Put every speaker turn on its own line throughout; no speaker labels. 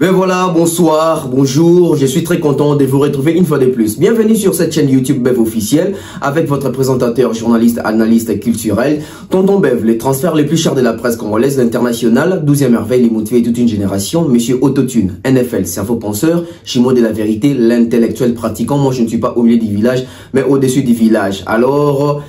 Ben voilà, bonsoir, bonjour, je suis très content de vous retrouver une fois de plus. Bienvenue sur cette chaîne YouTube Bev officielle avec votre présentateur, journaliste, analyste culturel, Tonton Bev, les transferts les plus chers de la presse congolaise, l'international, 12e merveille, les motiver toute une génération, Monsieur Autotune, NFL, cerveau penseur, Chimo de la vérité, l'intellectuel pratiquant. Moi je ne suis pas au milieu du village, mais au-dessus du village. Alors,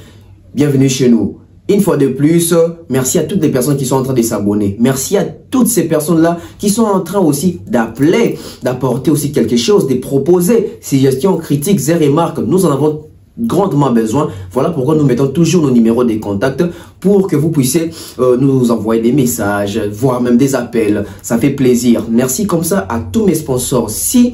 bienvenue chez nous. Une fois de plus, merci à toutes les personnes qui sont en train de s'abonner. Merci à toutes ces personnes-là qui sont en train aussi d'appeler, d'apporter aussi quelque chose, de proposer suggestions, critiques et remarques. Nous en avons grandement besoin. Voilà pourquoi nous mettons toujours nos numéros de contact pour que vous puissiez nous envoyer des messages, voire même des appels. Ça fait plaisir. Merci comme ça à tous mes sponsors. Si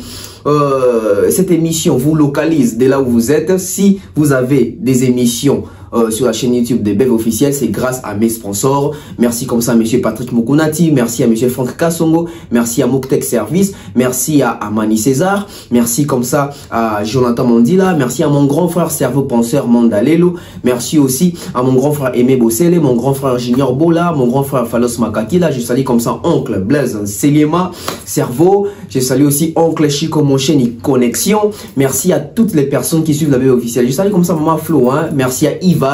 cette émission vous localise de là où vous êtes, si vous avez des émissions sur la chaîne YouTube de Bev officielle, c'est grâce à mes sponsors. Merci comme ça à monsieur Patrick Mukunati, merci à monsieur Franck Kassongo, merci à Mouktek Service, merci à Amani César, merci comme ça à Jonathan Mondila, merci à mon grand frère cerveau penseur Mandalelo, merci aussi à mon grand frère Aimé Bossele, mon grand frère Junior Bola, mon grand frère Falos Makakila, je salue comme ça oncle Blaise Seliema Cerveau, je salue aussi oncle Chico Moncheni Connexion, merci à toutes les personnes qui suivent la Bev officielle, je salue comme ça Maman Flo, hein? Merci à Ivan,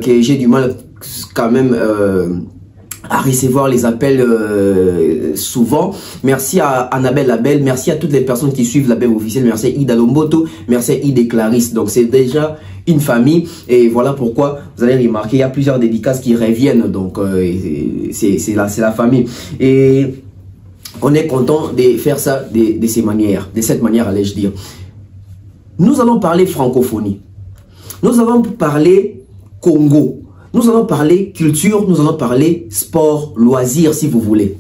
que j'ai du mal quand même à recevoir les appels souvent. Merci à Annabelle Labelle, merci à toutes les personnes qui suivent la Bev officielle, merci à Ida Lomboto, merci à Ida Clarisse. Donc c'est déjà une famille et voilà pourquoi vous allez remarquer, il y a plusieurs dédicaces qui reviennent, donc c'est la famille. Et on est content de faire ça de ces manières, de cette manière, allais-je dire. Nous allons parler francophonie. Nous allons parler Congo, nous allons parler culture, nous allons parler sport, loisirs si vous voulez.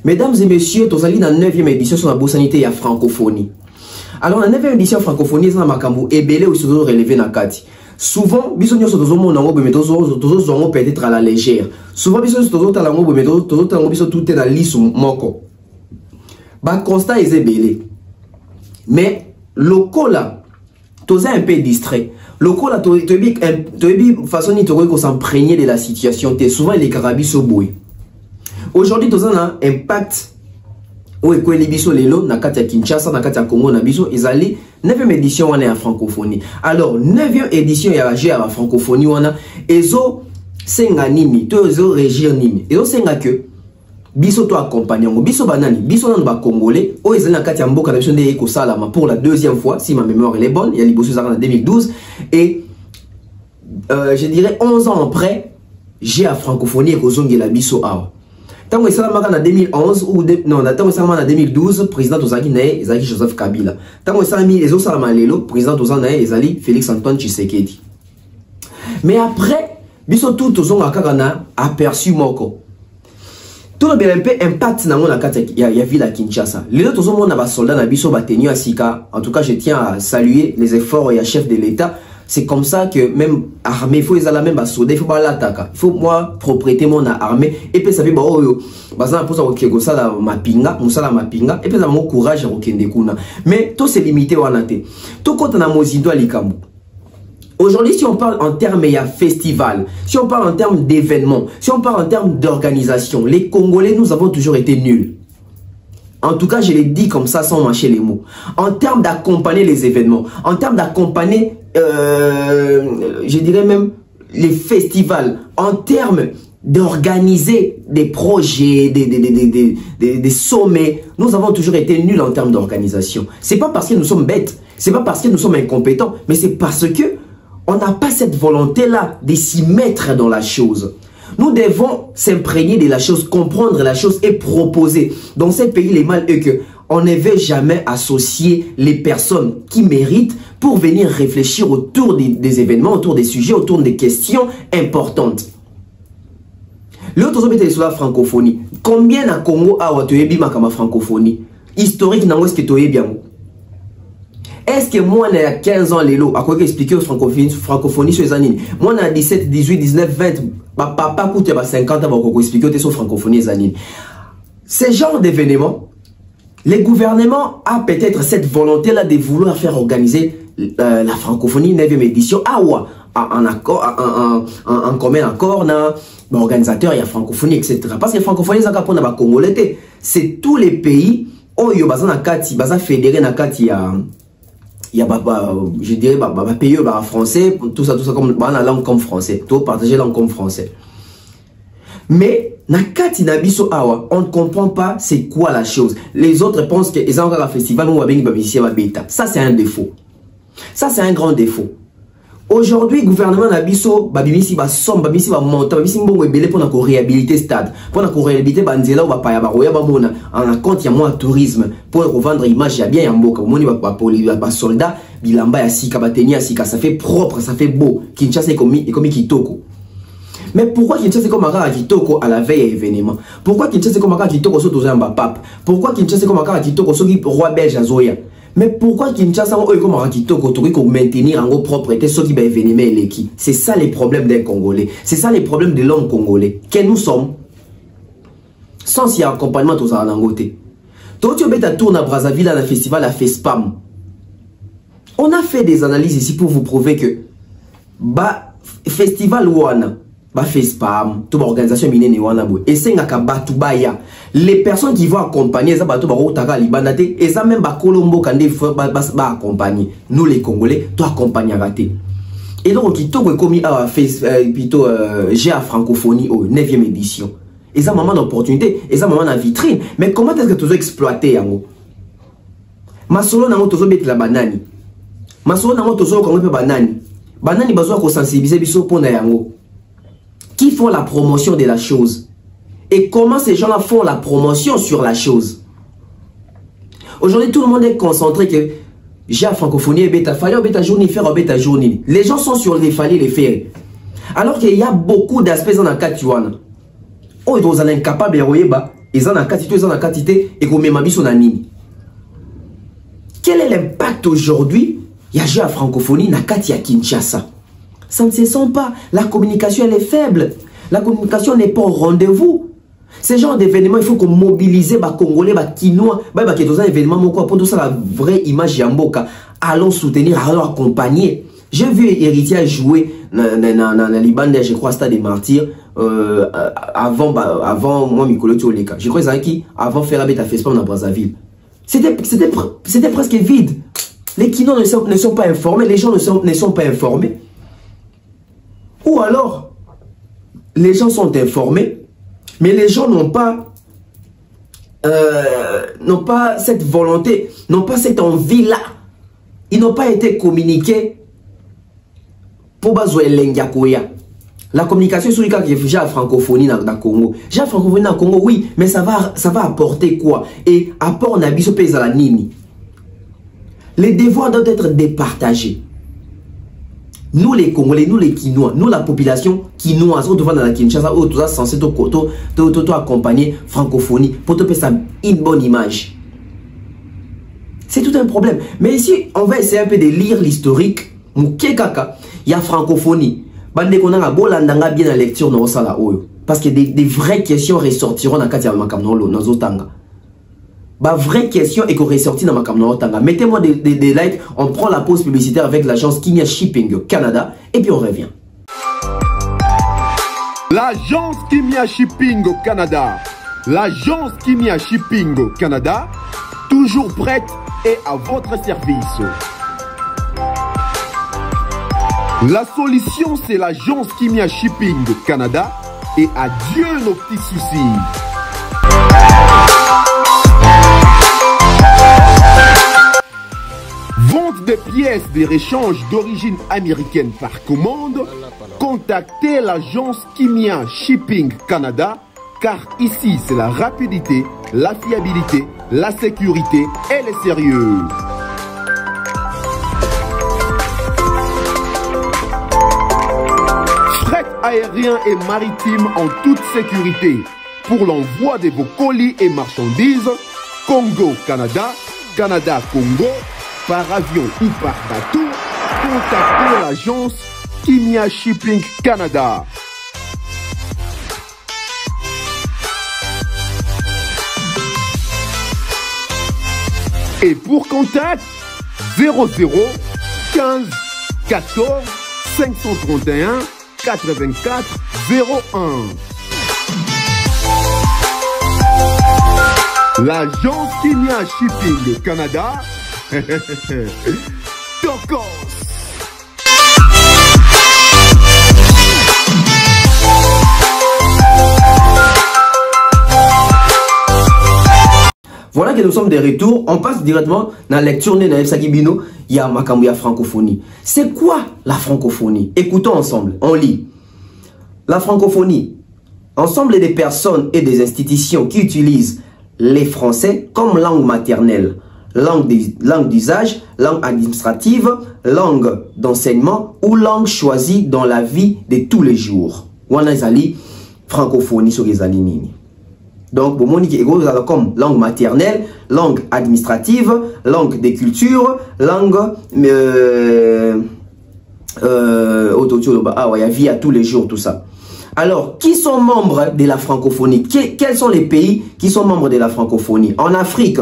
Mesdames et messieurs, nous allons dans la 9e édition sur la Boursanité et francophonie. Alors la 9e édition francophonie, c'est un makambo ebele ou se relevé na kati. Souvent, bisogno so tozo mona ngo bemeto tozo zongo peut-être à la légère. Souvent bisogno so tozo talango bemeto tozo talango biso tout est dans lisu moko. Ba constat est ebele. Mais lokola tu es un peu distrait. Le coup là, tu es façon de s'imprégner de la situation. Tu es souvent les carabis au bout. Aujourd'hui, tu as un impact. Où est-ce que les biso lelo na kati ya Kinshasa, na kati ya Congo na biso, ils allaient 9e édition on est en francophonie. Alors 9e édition il y a la francophonie on a ezo senga nimi, to ezo régir nimi. Ezo senga que biso to accompagner biso banani biso nan ba congolais o ezali na kati ya mboka na biso nde ko salama pour la deuxième fois si ma mémoire elle est bonne, il y a liboso en 2012 et je dirais 11 ans après j'ai à francophonie ko zongela biso awa tango esalama na 2011 ou non tango esalama na 2012 président tozaki na ezali Joseph Kabila tango esalami ezo salama lelo président tozana na ezali Félix Antoine Tshisekedi. Mais après biso tout tozonga kaka na aperçu moko. Tout le BNP impact dans la carte il y a ville à Kinshasa. Les autres hommes on a soldats na biso batenu à Sika. En tout cas, je tiens à saluer les efforts et à chef de l'État. C'est comme ça que même armée, il faut les la même soldat, il faut pas l'attaquer. Il faut moi propriété mon armée et puis ça fait bah oh bazan pour ça que ça la mapinga, musala mapinga et puis ça mon courage à okende kuna. Mais tout c'est limité au anaté. Tout quand on a mozindo à Likambo. Aujourd'hui, si on parle en termes de festival, si on parle en termes d'événements, si on parle en termes d'organisation, les Congolais, nous avons toujours été nuls. En tout cas, je l'ai dit comme ça sans mâcher les mots. En termes d'accompagner les événements, en termes d'accompagner, je dirais même les festivals, en termes d'organiser des projets, des sommets, nous avons toujours été nuls en termes d'organisation. C'est pas parce que nous sommes bêtes, c'est pas parce que nous sommes incompétents, mais c'est parce que on n'a pas cette volonté-là de s'y mettre dans la chose. Nous devons s'imprégner de la chose, comprendre la chose et proposer. Dans ces pays, les mal est que on ne veut jamais associer les personnes qui méritent pour venir réfléchir autour des événements, autour des sujets, autour des questions importantes. L'autre chose, c'est la francophonie. Combien à Congo a ma francophonie? Historique, n'a est-ce que tu es bien? Est-ce que moi, il y a 15 ans, Lélo, à quoi expliquer aux francophonie sur les années? Moi, il y a 17, 18, 19, 20, papa, coûte, il y a 50 ans, à quoi expliquer sur francophonie sur les années. Ce genre d'événement, le gouvernement a peut-être cette volonté-là de vouloir faire organiser la francophonie 9e édition. Ah ouais, en accord, en commun accord, organisateur, il y a francophonie, etc. Parce que francophonie, c'est tous les pays où il y a fédéré na kati il y a je dirais pays français, tout ça comme la langue comme français, tout partager langue comme français. Mais na kati na biso awa, on ne comprend pas c'est quoi la chose. Les autres pensent que ils ont encore un festival où ça c'est un défaut. Ça c'est un grand défaut. Aujourd'hui, le gouvernement na biso babimisi ba somme, babimisi ba montant, babimisi mbongo ebele pour na ko réhabiliter stade, pour na ko réhabiliter banzela ou ba paya ba roya ba mona en compte ya moins tourisme pour revendre image ya bien ya mboka. Moni ba soldats bilamba ya sika bateni ya sika, ça fait propre, ça fait beau. Kinshasa comme kitoko. Mais pourquoi Kinshasa comme Akara Kitoko à la veille événement? Pourquoi Kinshasa comme Akara Kitoko sur tous un pape? Pourquoi Kinshasa comme Akara Kitoko sur le roi belge Azoya? Mais pourquoi Kinshasa comme Akara Kitoko pour maintenir en gros propreté ce qui va événement l'équipe? C'est ça les problèmes des Congolais. C'est ça les problèmes de l'homme congolais. Que nous sommes sans si accompagnement tous à l'angoté. Toi tu as tourné à Brazzaville à un festival à FESPAM. On a fait des analyses ici pour vous prouver que festival Wana ba FESPAM, toute organisation minene wana boy. Et c'est ngaka batubaya. Les personnes qui vont accompagner ça batu ba otaka libandate et ça même ba kolombo kande ba accompagner. Nous les Congolais, toi accompagner raté. Et donc kitoko commis à plutôt j'ai à francophonie au 9e édition. Et ça moment d'opportunité, et ça moment de vitrine. Mais comment est-ce que tu as exploité yango? Masolo nango tozo bet la banani. Masolo nango tozo ko ngpe banani. Banani bazo ko sensibiliser biso pona yango. Qui font la promotion de la chose? Et comment ces gens-là font la promotion sur la chose? Aujourd'hui, tout le monde est concentré que j'ai la francophonie, bêta fallait bêta journée faire bêta journée. Les gens sont sur les fallait les faire. Alors qu'il y a beaucoup d'aspects dans la katuana. Oh, ils sont incapables de royeba, ils ont la quantité, ils ont la quantité et qu'on met ma bise nini. Quel est l'impact aujourd'hui? Il y a la francophonie na kati à Kinshasa. Ça ne se sent pas. La communication, elle est faible. La communication n'est pas au rendez-vous. Ces genres d'événements, il faut qu'on mobilise les Congolais, les Kinois, les événements pour tout ça, la vraie image Yamboka. Allons soutenir, allons accompagner. J'ai vu Héritier jouer dans la Liban, je crois, Stade des Martyrs, avant moi, Mikolo Tcholeka. Je crois que c'est avant faire la bête à FESPAM dans Brazzaville. C'était presque vide. Les Kinois ne sont pas informés, les gens ne sont pas informés. Ou alors, les gens sont informés, mais les gens n'ont pas cette volonté, n'ont pas cette envie-là. Ils n'ont pas été communiqués pour bazoer l'engakoya. La communication sur le cas qui est la francophonie dans le Congo. J'ai la francophonie dans le Congo, oui, mais ça va apporter quoi? Et apport on a biso pèse à la nini. Les devoirs doivent être départagés. Nous les Congolais, nous les Kinois, nous la population quinoise, on devant dans la Kinshasa, on est censé accompagner francophonie pour te faire une bonne image. C'est tout un problème. Mais ici, on va essayer un peu de lire l'historique. Il y a francophonie. Parce que des vraies questions ressortiront dans le cas de bah, vraie question et qu'on ressortit dans ma caméra. Mettez-moi des likes, on prend la pause publicitaire avec l'agence Kimia Shipping Canada et puis on revient.
L'agence Kimia Shipping au Canada. L'agence Kimia Shipping au Canada, toujours prête et à votre service. La solution, c'est l'agence Kimia Shipping au Canada et adieu nos petits soucis. Vente des pièces de réchange d'origine américaine par commande, contactez l'agence Kimia Shipping Canada, car ici c'est la rapidité, la fiabilité, la sécurité et le sérieux. Fret aérien et maritime en toute sécurité pour l'envoi de vos colis et marchandises, Congo-Canada, Canada-Congo, par avion ou par bateau, contactez l'agence Kimia Shipping Canada. Et pour contact, 00 15 14 531 84 01. L'agence Kenya Shipping Canada, Tokos.
Voilà que nous sommes de retour. On passe directement dans la lecture de Naïf Sakibino. Il y a Makamouya francophonie. C'est quoi la francophonie? Écoutons ensemble. On lit. La francophonie. Ensemble des personnes et des institutions qui utilisent les français comme langue maternelle, langue d'usage, langue administrative, langue d'enseignement ou langue choisie dans la vie de tous les jours. Wana ezali francophonie sur les alignés. Donc, pour moi, comme langue maternelle, langue administrative, langue des cultures, langue vie à tous les jours, tout ça. Alors, qui sont membres de la francophonie? Quels sont les pays qui sont membres de la francophonie? En Afrique,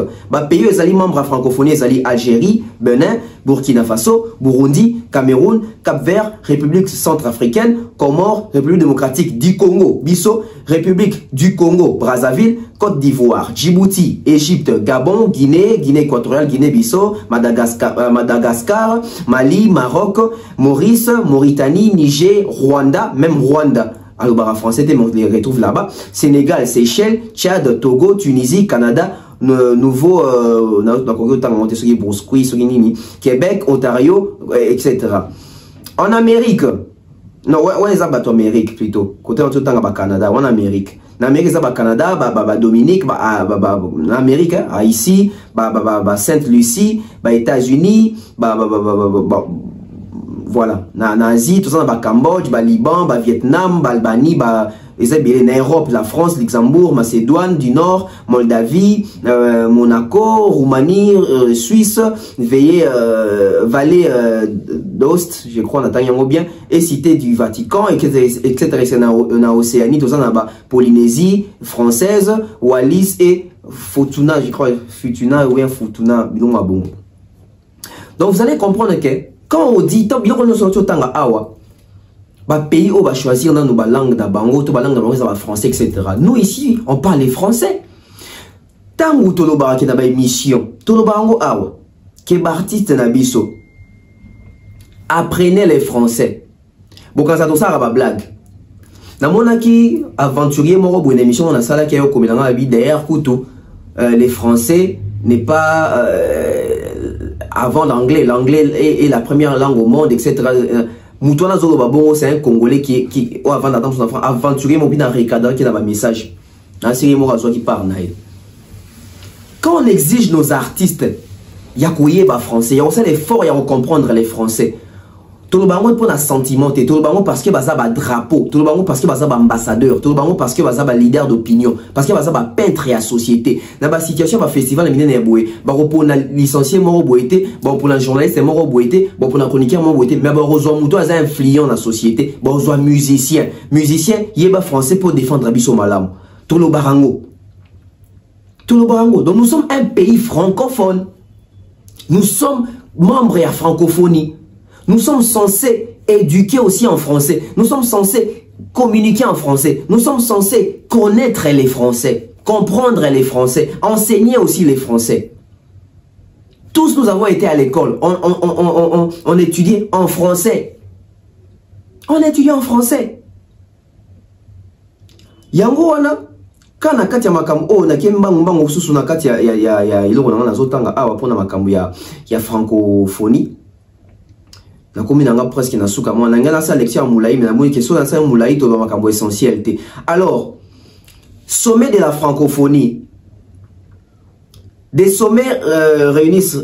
pays les membres de la francophonie, les Algérie, Benin, Burkina Faso, Burundi, Cameroun, Cap-Vert, République centrafricaine, Comores, République démocratique du Congo, Bissau, République du Congo, Brazzaville, Côte d'Ivoire, Djibouti, Égypte, Gabon, Guinée, Guinée équatoriale, Guinée-Bissau, Madagascar, Mali, Maroc, Maurice, Mauritanie, Niger, Rwanda, même Rwanda. Alors, bah, français, on les retrouve là-bas. Sénégal, Seychelles, Tchad, Togo, Tunisie, Canada, Québec, Ontario, etc. En Amérique, non, ouais, c'est Amérique plutôt. Côté en tout temps, Canada, en Amérique. En Amérique, c'est Canada, Dominique, en Amérique, ici, Sainte-Lucie, États-Unis, voilà, en Asie, tout ça, Cambodge, Liban, Vietnam, Albanie, en Europe, la France, Luxembourg, Macédoine du Nord, Moldavie, Monaco, Roumanie, Suisse, Vallée d'Ost, je crois, on attend bien, et Cité du Vatican, etc. En Océanie, tout ça, on a Polynésie française, Wallis et Futuna, je crois, Futuna, ou bien Futuna, bon. Donc vous allez comprendre que quand on dit top yoko no sorti otanga awa ba pays on va choisir dans nos langues d'abango to ba langue d'abango ça va français etc. Nous ici on parle les français. Tangu to loba ki na ba émission to loba ngo awa ke ba artiste na biso apprenez les français. Bon quand ça to ça ba blague. Na monaki aventurier moko bo une émission on a sala ki yo komela nga bi derrière couteau les français n'est pas avant l'anglais. L'anglais est la première langue au monde, etc. Moutouana Zolo Babongo, c'est un Congolais qui avant d'attendre son enfant, aventurier mon bien recadrer qui a un message. C'est un qui parle. Quand on exige nos artistes, il y a quoi français, il y a aussi l'effort, il y a comprendre les français. Tout le monde pour un sentiment, tout le monde parce que baza ba drapeau, tout le monde parce que baza ba ambassadeur, tout le monde parce que baza ba leader d'opinion, parce que baza ba peintre à société. Dans ba situation ba festival mine na boé, ba pour na licencié moro boété, ba pour na journaliste moro boété, ba pour na chroniqueur moro boété, mais ba rezo muto aza influent dans la société, ba rezo musicien yeba français pour défendre biso malam. Tout le barango. Tout le barango. Donc nous sommes un pays francophone. Nous sommes membres de la francophonie. Nous sommes censés éduquer aussi en français. Nous sommes censés communiquer en français. Nous sommes censés connaître les Français, comprendre les Français, enseigner aussi les Français. Tous nous avons été à l'école. On étudiait en français. On étudiait en français. Yango wana kana kati ya makambo na kembangu mbangu ususu na kati ya iloko na zotanga awa pona makambo ya francophonie. Na komi nanga presque na suka moi na ngana sa lecture moulaï mais na moi question na sa moulaï to ba makambo essentiel té. Alors sommet de la francophonie. Des sommets réunissent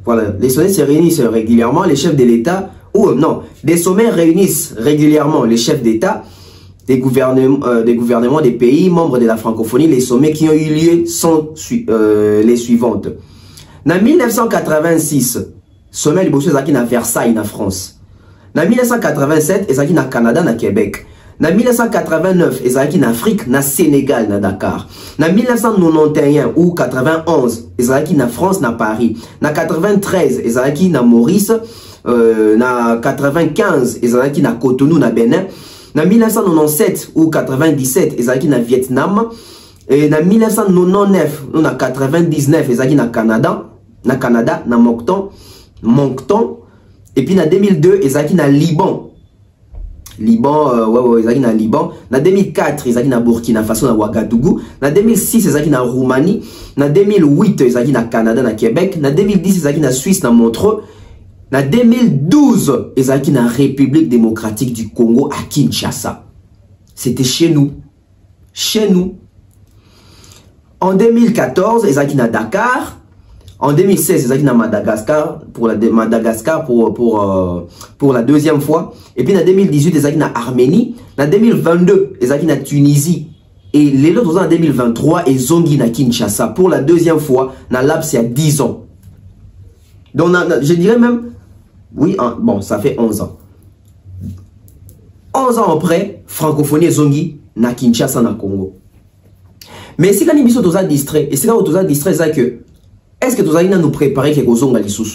voilà, les sommets se réunissent régulièrement les chefs de l'État ou non, des sommets réunissent régulièrement les chefs d'État des gouvernements des pays membres de la francophonie. Les sommets qui ont eu lieu sont les suivantes. En 1986 sommet du Bosso Zaki na Versailles, na France. En 1987, Ezaki na Canada, na Québec. En 1989, Ezaki na Afrique, na Sénégal, na Dakar. En 1991 ou 91, Ezaki na France, na Paris. En 93, Ezaki na Maurice, na 95 ezalaki na Cotonou na Benin, na 1997 ou 97 ezalaki na Vietnam, et na 1999 ou na 99 ezalaki na Canada na Moncton, et puis na 2002 ezalaki na Liban, ezalaki na Liban, na 2004 ezalaki na Burkina Faso na Ouagadougou, na 2006 ezalaki na Roumanie, na 2008 ezalaki na Canada na Québec, na 2010 ezalaki na Suisse na Montreux, na 2012 ezalaki na République démocratique du Congo à Kinshasa. C'était chez nous. En 2014 ezalaki na Dakar. En 2016, ezalaki na Madagascar pour la deuxième fois. Et puis en 2018, ezalaki na Arménie. En 2022, ezalaki na Tunisie. Et les autres en 2023, ezongi na Kinshasa pour la deuxième fois. Na laps il y a 10 ans. Donc je dirais même, oui, bon, ça fait 11 ans. 11 ans après, francophonie ezongi na Kinshasa na Congo. Mais si quand nous sommes distraits, et si quand nous sommes distraits, c'est que est-ce que tu as nous préparer quelque chose dans les sous?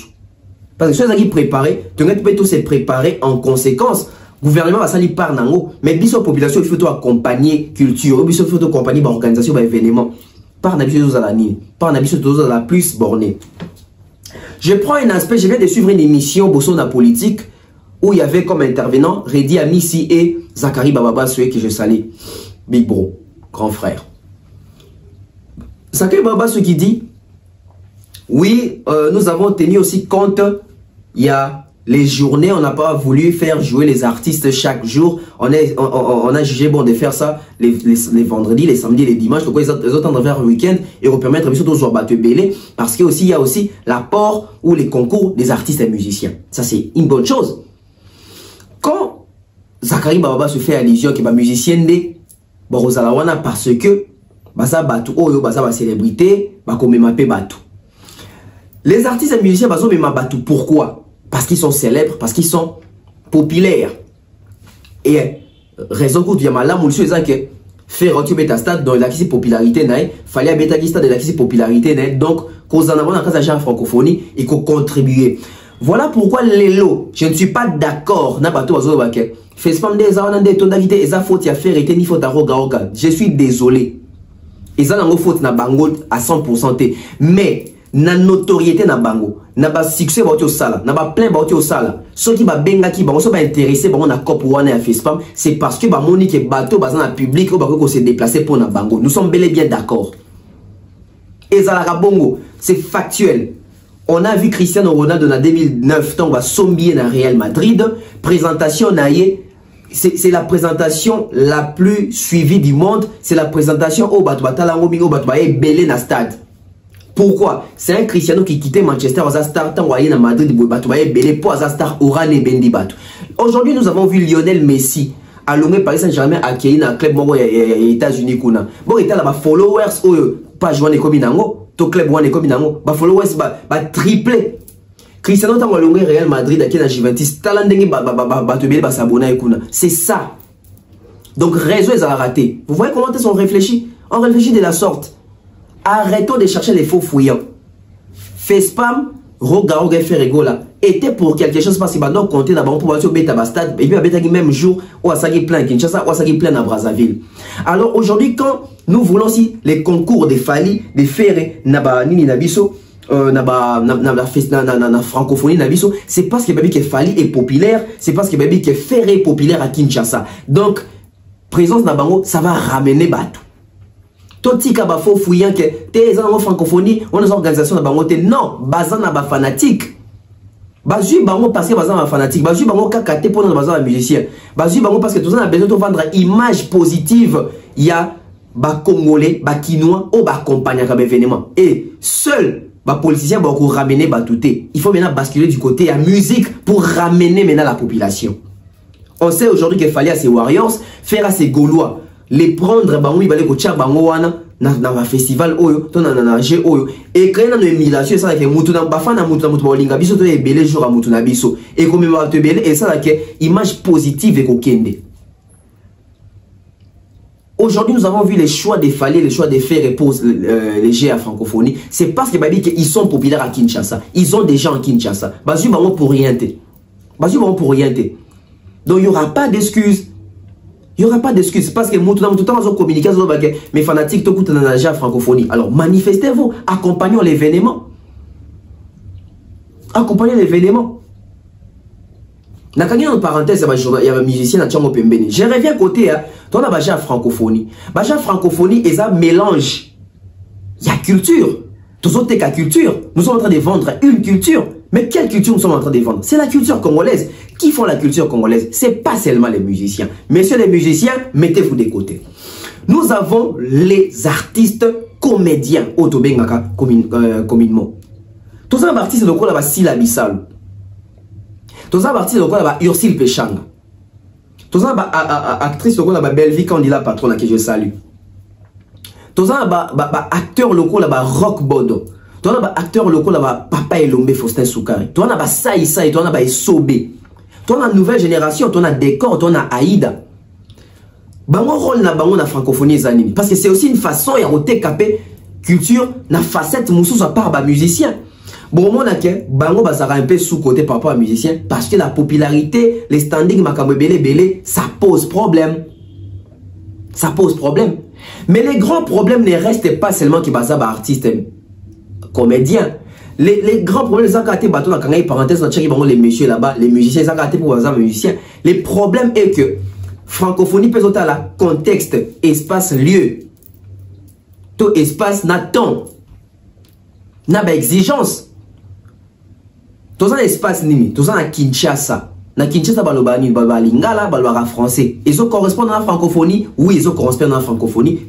Parce que si tu as préparé, tu peux tous se préparer en conséquence. Le gouvernement va s'allier par nango, mais la population, il faut accompagner culture, il faut accompagner l'organisation, l'événement. Par n'habitude à la plus bornée. Je prends un aspect, je viens de suivre une émission Bosso na politique où il y avait comme intervenant Redi Amissi et Zachary Bababa, ceux que je salue. Big bro, grand frère. Zachary Bababa, ce qui dit, oui, nous avons tenu aussi compte, il y a les journées, on n'a pas voulu faire jouer les artistes chaque jour. On a jugé bon de faire ça les vendredis, les samedis, les dimanches. Donc, ils ont de faire le week-end et on permettre de surtout jouer battre belé parce qu'il y a aussi l'apport ou les concours des artistes et musiciens. Ça, c'est une bonne chose. Quand Zachary Bababa se fait allusion que les musiciens ne Borozalawana parce que Baza Batou, Baza ba célébrité, Bakomemapé Batou. Les artistes et musiciens Bazo Memabatou, pourquoi? Parce qu'ils sont célèbres, parce qu'ils sont populaires. Et raison pour dire malin, monsieur que faire un bêta stade dans la popularité naï, fallait bêta stade de la popularité naï. Donc, cause en avant dans la case francophonie, il faut contribuer. Voilà pourquoi les lots, je ne suis pas d'accord. Na bateau azo baké. Fais spam des ans des tonalité et ça faut y faire et ni faut roga. Je suis désolé. Et ça n'en faut na bango à 100%. Mais na notoriété na bango, na ba succès ba au sala, na ba plein ba au sala. Ceux qui ba benga qui ba on ba intéressé ba on a cop wana fait spam, c'est parce que ba moni que bateau ba dans public ou ba ko se déplacer pour na bango. Nous sommes bel et bien d'accord. Et ça la bongo, c'est factuel. On a vu Cristiano Ronaldo en 2009 tant va sombier na Real Madrid, présentation naïe. C'est la présentation la plus suivie du monde, c'est la présentation au Batouatala au Batouaye belé na stade. Pourquoi? C'est un Cristiano qui quittait Manchester aux Star, tant à Madrid, Batouaye belé pour Star Oran et Bendi Batou. Aujourd'hui, nous avons vu Lionel Messi à Lomé Paris Saint-Germain accueilli dans un club aux États-Unis. Bon, il y a des followers, pas jouer comme Inango, tout club comme Inango, les followers va tripler. Cristiano tant à Lomé Real Madrid à Juventus, talandengi c'est ça. Donc, réseau est à rater. Vous voyez comment on réfléchit? On réfléchit de la sorte. Arrêtons de chercher les faux fouillants. Fait spam, roga fait rigola. Était pour quelque chose parce qu'il va donc compter d'abord pour voir bêta stade et puis à bêta même jour ou à Sagi plein Kinshasa ou à Sagi plein à Brazzaville. Alors aujourd'hui quand nous voulons aussi les concours des Fali, des Ferré, Naba Nini Nabiso, na francophonie Nabiso, c'est parce que baby que Fali est populaire, c'est parce que baby que Ferré est populaire à Kinshasa. Donc présence Nabango, ça va ramener Batou. Toti ka ba faux fouillant que t'es en francophonie, on a une organisation de bango non, bazan na ba fanatique. Bazui bango parce que bazan na fanatique, bazui bango kakate pour na bazan na musicien. Bazui bango parce que tout ça a besoin de vendre image positive. Il y a ba congolais, ba quinois ou ba compagnie comme événement. Et seul ba politicien ba ko ramener ba touté. Il faut maintenant basculer du côté à musique pour ramener maintenant la population. On sait aujourd'hui qu'il fallait à ces Warriors faire à ces Gaulois les prendre bango ibale ko tcha bango wana na festival oyo to na jeu oyo et créer une émulation ça que mutu na bafana mutu bolinga biso to ebele jour à mutu na biso et comme ba te belé et ça que image positive et kokende. Aujourd'hui nous avons vu les choix des Fali, les choix des faire repose les GA francophonie, c'est parce que babi qu'ils sont populaires à Kinshasa, ils ont des gens à Kinshasa bazu bango pour rien té Parce qu'ils vont pour rien. Donc il n'y aura pas d'excuses. Il n'y aura pas d'excuses. Parce que tout le temps, on communique avec mes fanatiques, tout le temps, la francophonie. Alors manifestez-vous, accompagnons l'événement. Accompagnez l'événement. Dans une parenthèse, il y a un musicien qui est je reviens côté, tu as la francophonie. La francophonie est un mélange. Il y a culture. Tous autres la culture. Nous sommes en train de vendre une culture. Mais quelle culture nous sommes en train de vendre? C'est la culture congolaise. Qui font la culture congolaise? Ce n'est pas seulement les musiciens. Messieurs les musiciens, mettez-vous de côté. Nous avons les artistes comédiens. Autobengaka communément. Tous les artistes de quoi Sila Bissalo. Tous les artistes de quoi Ursile Pechanga. Tous les actrices de quoi Belvi Candila Patron que je salue. Tous les acteurs locaux là-bas Rock Bodo. Tous les acteurs locaux là-bas Papa Elombe Faustin Soukari. Tous les Saï Saï, tous les Sobé. Tous les nouvelle génération, tous les décor, tous les Aïda. Bango rôle na bango na francophonie zanini parce que c'est aussi une façon ya roté capé culture na facette moussous à part ba musicien. Bon, mon aké, bango bazara un peu sous-côté par rapport à musicien parce que la popularité, les standings makambo belé, ça pose problème. Ça pose problème. Mais les grands problèmes ne restent pas seulement qui basent sur artistes, comédiens. Les grands problèmes, les actes bateau dans les parenthèses, les messieurs là-bas, les musiciens, les actes pour les musiciens. Les problèmes est que francophonie peut être là, contexte, espace, lieu. Tout espace n'a temps. N'a pas exigence. Tous un espace nimi, tous un Kinshasa. Na Kinshasa baloba ni baloba lingala baloba français. Ils correspondent à la francophonie. Oui, ils correspondent à la francophonie.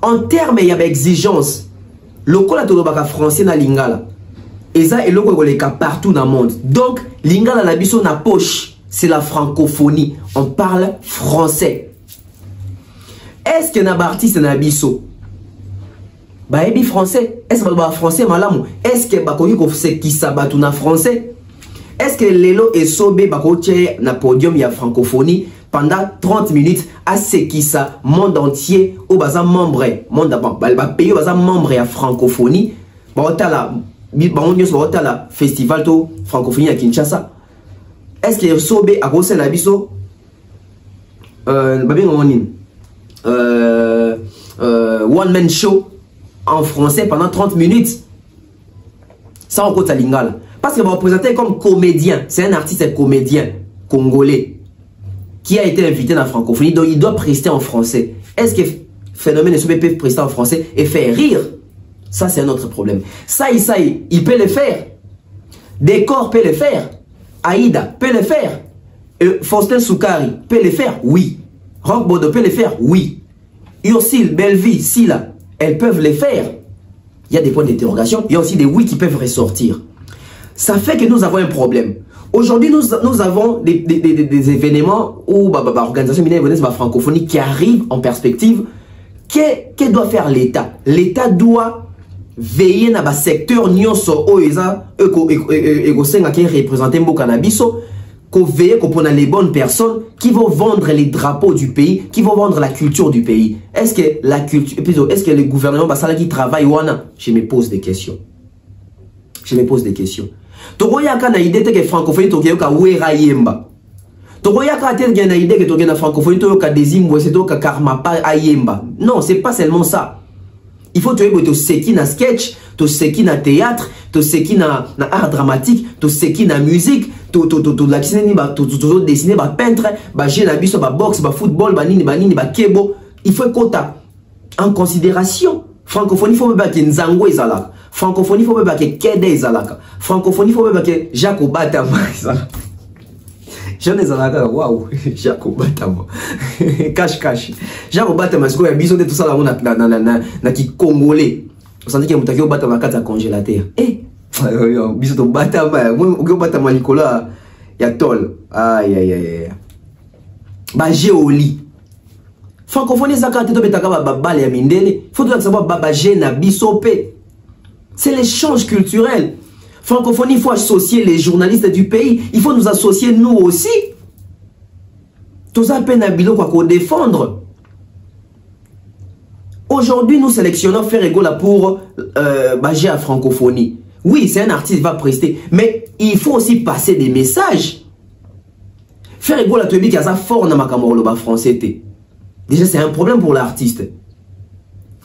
En termes il y a exigence. Le col a français na lingala. Et ça est le cas partout dans le monde. Donc lingala la biso na poche, c'est la francophonie. On parle français. Est-ce que na artiste na biso bah ebi français? Est-ce que ba français malamu? Est-ce que ba koki ko se ki sabatu na français? Est-ce que Lelo et Sobé bakoche na podium ya francophonie pendant 30 minutes à ce qui ça monde entier au baza membre monde ba pays baza membre ya francophonie ba otala festival to francophonie à Kinshasa? Est-ce que Sobé a gosé na biso one man show en français pendant 30 minutes? Ça on compte à lingala. Parce qu'il va représenter comme comédien. C'est un artiste comédien congolais qui a été invité dans la francophonie. Donc il doit prester en français. Est-ce que Phénomène de Sobé peut prester en français et faire rire? Ça c'est un autre problème. Ça, il peut le faire. Décor peut le faire. Aïda peut le faire. Faustin Soukari peut le faire? Oui. Rock Bodo peut le faire? Oui. Ursile, Belvi, Sila, elles peuvent le faire. Il y a des points d'interrogation. Il y a aussi des oui qui peuvent ressortir. Ça fait que nous avons un problème. Aujourd'hui, nous avons des événements où l'organisation mineure francophonie qui arrive en perspective. Que doit faire l'État? L'État doit veiller dans le secteur nyonso oeza egosenga qui représente Mbokanabiso, qu'on veille qu'on prenne les bonnes personnes qui vont vendre les drapeaux du pays, qui vont vendre la culture du pays. Est-ce que la culture, est-ce que le gouvernement basala qui travaille wana? Je me pose des questions. Je me pose des questions. Tokoyaka na idée que francophonie tokoyoka wera yemba. Tokoyaka na idée que tokoyaka na francophonie tokoyoka dezimbo c'est tokoyoka karma pa ayemba. Non, c'est pas seulement ça. Il faut te seki na sketch, te seki na théâtre, te seki na art dramatique, te seki na musique, te dessiner ba peintre, ba jeu na biso ba boxe, ba football, ba nini ba kebo. Il faut compter en considération. Francophonie faut pas que nzango ezalaka. Francophonie faut pas que kede ezalaka. Francophonie faut pas que Jacques Obatama ezalaka. Jeune ezalaka waouh, Jacques Obatama. Cache. Jacques Obatama c'est quoi biso de tout ça là na ki congolais. On sent que mutaki Obatama kata congélateur. Biso to Obatama, moi Obatama Nicolas ya tol. Aïe. Ba géoli. Francophonie zakate to betaka ba bale ya mindele. Faut tout savoir baba na bisopé. C'est l'échange culturel. Francophonie, il faut associer les journalistes du pays. Il faut nous associer nous aussi. Tout ça peine à bilo quoi qu'on défendre. Aujourd'hui, nous sélectionnons Ferregola pour Bagé à francophonie. Oui, c'est un artiste qui va prester. Mais il faut aussi passer des messages. Faire égaux la théorie qui a ça fort dans ma camarade français. Déjà, c'est un problème pour l'artiste.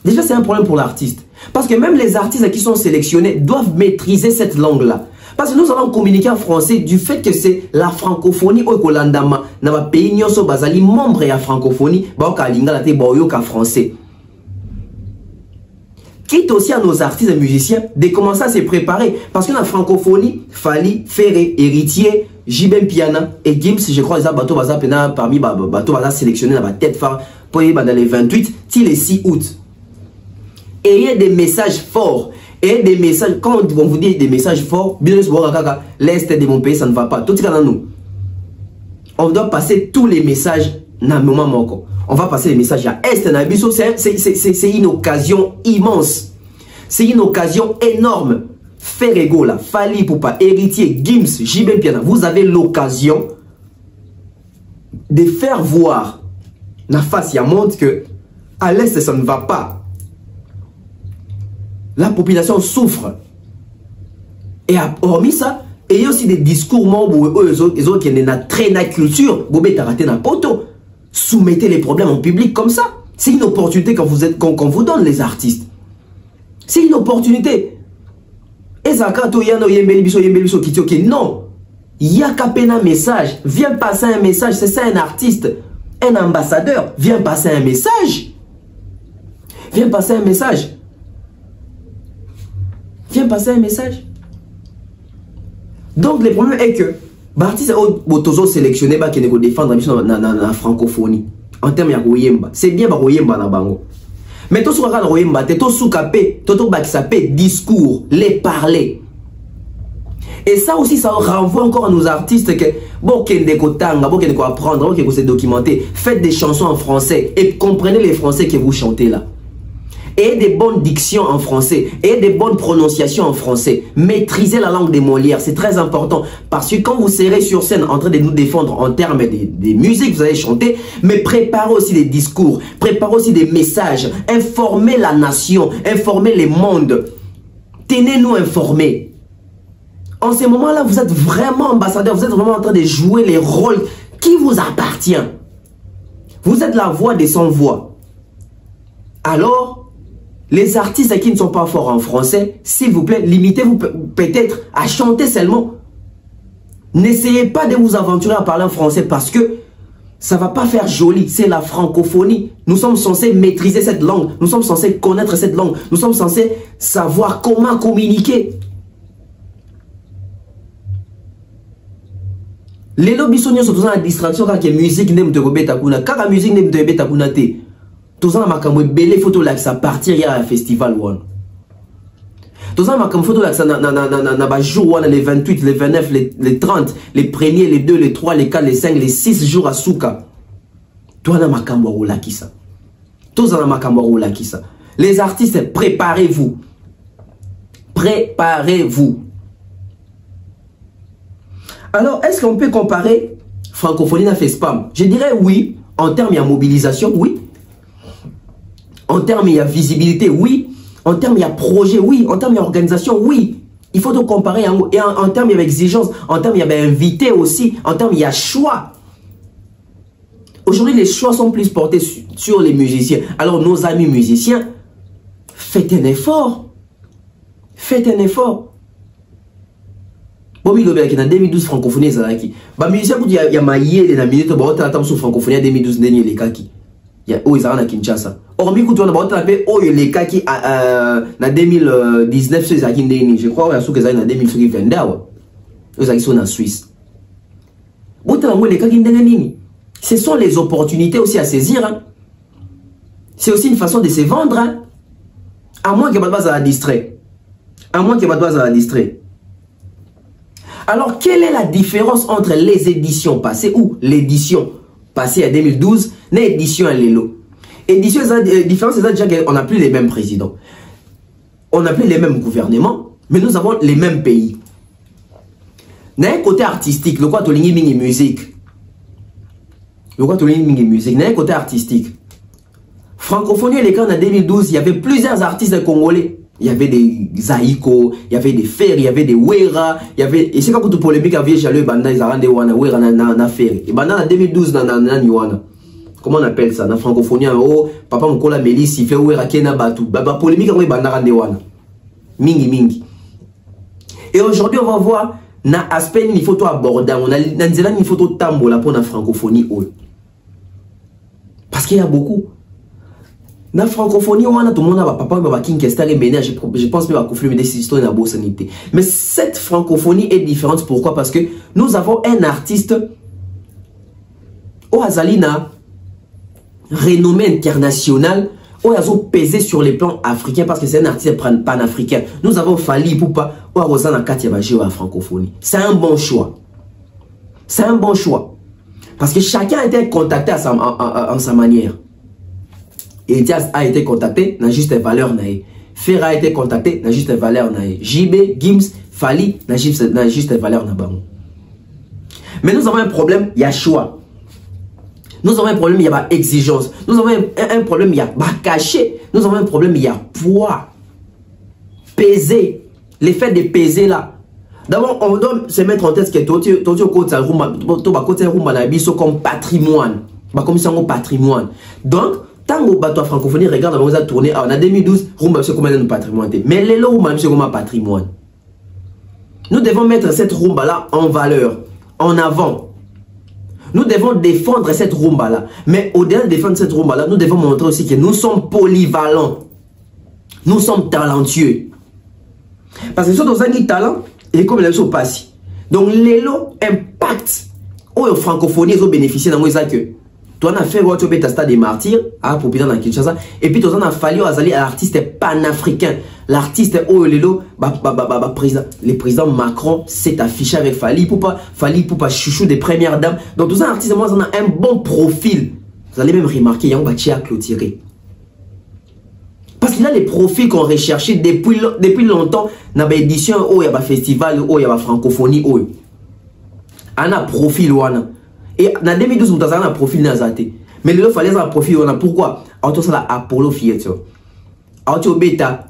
Déjà, c'est un problème pour l'artiste. Parce que même les artistes qui sont sélectionnés doivent maîtriser cette langue-là. Parce que nous allons communiquer en français du fait que c'est la francophonie au Kolandama. Dans le pays, nous sommes membres de la francophonie. Français. Quitte aussi à nos artistes et musiciens de commencer à se préparer. Parce que dans la francophonie, Fali, Ferré, Héritier, Jibem Piana et Gims, je crois, les bateaux parmi les bateaux sélectionnés dans la tête phare pour dans les 28, les 6 août. Ayez des messages forts. Et des messages, quand on vous dit des messages forts, l'Est de mon pays, ça ne va pas. Tout est nous. On doit passer tous les messages dans le moment. On va passer les messages à Est. C'est une occasion immense. C'est une occasion énorme. Ferrego, là, Fali Poupa, Héritier, Gims, Jibem Piana. Vous avez l'occasion de faire voir la face. Il montre que à l'Est, ça ne va pas. La population souffre. Et hormis ça, il y a aussi des discours membres, les autres qui ont très la culture, soumettez les problèmes en public comme ça. C'est une opportunité qu'on vous donne, les artistes. C'est une opportunité. Et ça, quand il y a non, il y a qu'à peine un message. Viens passer un message. C'est ça un artiste, un ambassadeur. Viens passer un message. Viens passer un message. Viens passer un message. Donc, le problème est que l'artiste est sélectionné qui ne défendre la francophonie. En termes de Royemba. C'est bien Royemba na bango. Mais tout ce qu'on a Royemba, tout ce qu'on discours, les parler. Et ça aussi, ça renvoie encore à nos artistes que bon, qu'il y a apprendre, qu'il y a se documenter. Faites des chansons en français et comprenez les français que vous chantez là. Et des bonnes dictions en français, et des bonnes prononciations en français. Maîtrisez la langue des Molières, c'est très important. Parce que quand vous serez sur scène en train de nous défendre en termes des musiques, vous allez chanter, mais préparez aussi des discours, préparez aussi des messages, informez la nation, informez les mondes. Tenez-nous informés. En ce moment-là, vous êtes vraiment ambassadeur, vous êtes vraiment en train de jouer les rôles qui vous appartient. Vous êtes la voix des sans-voix. Alors, les artistes qui ne sont pas forts en français, s'il vous plaît, limitez-vous peut-être à chanter seulement. N'essayez pas de vous aventurer à parler en français parce que ça ne va pas faire joli. C'est la francophonie. Nous sommes censés maîtriser cette langue. Nous sommes censés connaître cette langue. Nous sommes censés savoir comment communiquer. Les lobbies sont dans la distraction quand la musique n'est pas kuna. Quand la musique n'est pas kuna. Tout ça, ma belle photo là, ça partir hier à festival one. Tout ça, ma photo là, ça n'a jour les 28, les 29, les 30, les premiers, les 2, les 3, les 4, les 5, les 6 jours à Souka. Toi, na makambo là qui ça. Tout ça, na makambo là qui ça. Les artistes, préparez-vous. Préparez-vous. Alors, est-ce qu'on peut comparer francophonie à FESPAM? Je dirais oui, en termes de mobilisation, oui. En termes de visibilité, oui. En termes de projet, oui. En termes d'organisation, oui. Il faut tout comparer. Et en termes d'exigence, en termes d'invité aussi, en termes de choix. Aujourd'hui, les choix sont plus portés sur les musiciens. Alors, nos amis musiciens, faites un effort. Faites un effort. Bon, il y a 2012 francophonie, il y a musiciens qui ont maillé les minutes, il y a francophonie 2012, les kaki. Il y a na Kinshasa. Hormis que tu as appelé les cas qui en 2019 je crois que c'est en 2022 ils sont en Suisse. Ce sont les opportunités aussi à saisir. Hein. C'est aussi une façon de se vendre. Hein. À moins que pas à la distrait. À moins que pas à la distrait. Alors quelle est la différence entre les éditions passées ou l'édition passé à 2012, l'édition à l'élo. Édition, la différence, c'est déjà qu'on n'a plus les mêmes présidents. On n'a plus les mêmes gouvernements, mais nous avons les mêmes pays. D'un côté artistique, le quoi toligny mingi musique. Le quoi toligny mingi musique, d'un côté artistique. Francophonie, les cas en 2012, il y avait plusieurs artistes congolais. Il y avait des Zaiko, il y avait des Fer, il y avait des Wera, il y avait... Et c'est quand tu polémique avec Jalou, Banda, ils ont rendu Wera na Fer. Et Banda, en 2012, comment on appelle ça? Dans la francophonie, oh, papa Mkola Mélis, il fait Wera Kena Batu. Baba polémique avec Banda rendu Wana. Mingi, mingi. Et aujourd'hui, on va voir, na aspect, il faut tout aborder. On a, il faut tout tambola pour la francophonie. Parce qu'il y a beaucoup. Dans la francophonie, on a tout le monde a papa, papa, King Kestar et Bénin. Je pense que va confirmer des histoires dans la sanité. Mais cette francophonie est différente. Pourquoi? Parce que nous avons un artiste au Azalina renommé international, où il a pesé sur les plans africains parce que c'est un artiste panafricain. Nous avons Fali Poupa, ou à Rosanna Katiabaji ou à francophonie. C'est un bon choix. C'est un bon choix. Parce que chacun a été contacté en sa manière. Etias a été contacté, n'a juste valeur naïe. Fer a été contacté, n'a juste valeur naïe. JB, Gims, Fali, n'a juste valeur naïe. Mais nous avons un problème, il y a choix. Nous avons un problème, il y a exigence. Nous avons un problème, il y a caché. Nous avons un problème, il y a poids. Peser. L'effet de peser là. D'abord, on doit se mettre en tête que comme patrimoine. Comme ça, patrimoine. Donc, tant que bateau francophonie, regarde, on a tourné en 2012, rumba c'est comme un patrimoine. Mais les lots, c'est comme un patrimoine. Nous devons mettre cette rumba là en valeur, en avant. Nous devons défendre cette rumba là. Mais au-delà de défendre cette rumba là, nous devons montrer aussi que nous sommes polyvalents. Nous sommes talentueux. Parce que si nous avons un talent, et comme les choses passent. Donc les lots impactent. Aux francophonie, ils ont bénéficié dans les que. Tu as fait tu as stade des martyrs à Popina dans Kinshasa et puis tu as fallu à l'artiste panafricain, l'artiste Olelo, le président Macron s'est affiché avec Fali Poupa chouchou des premières dames. Donc tous un artiste moi on a un bon profil. Vous allez même remarquer il y a un bâti à clôturer. Parce qu'il a les profils qu'on recherchait depuis longtemps dans l'édition où il y a un festival où il y a une francophonie où on a profil wana. Et en 2012, nous avons un profil nazaté. Mais il fallait un profil. Pourquoi? Auto ça Apollo Theatre. Auto Beta,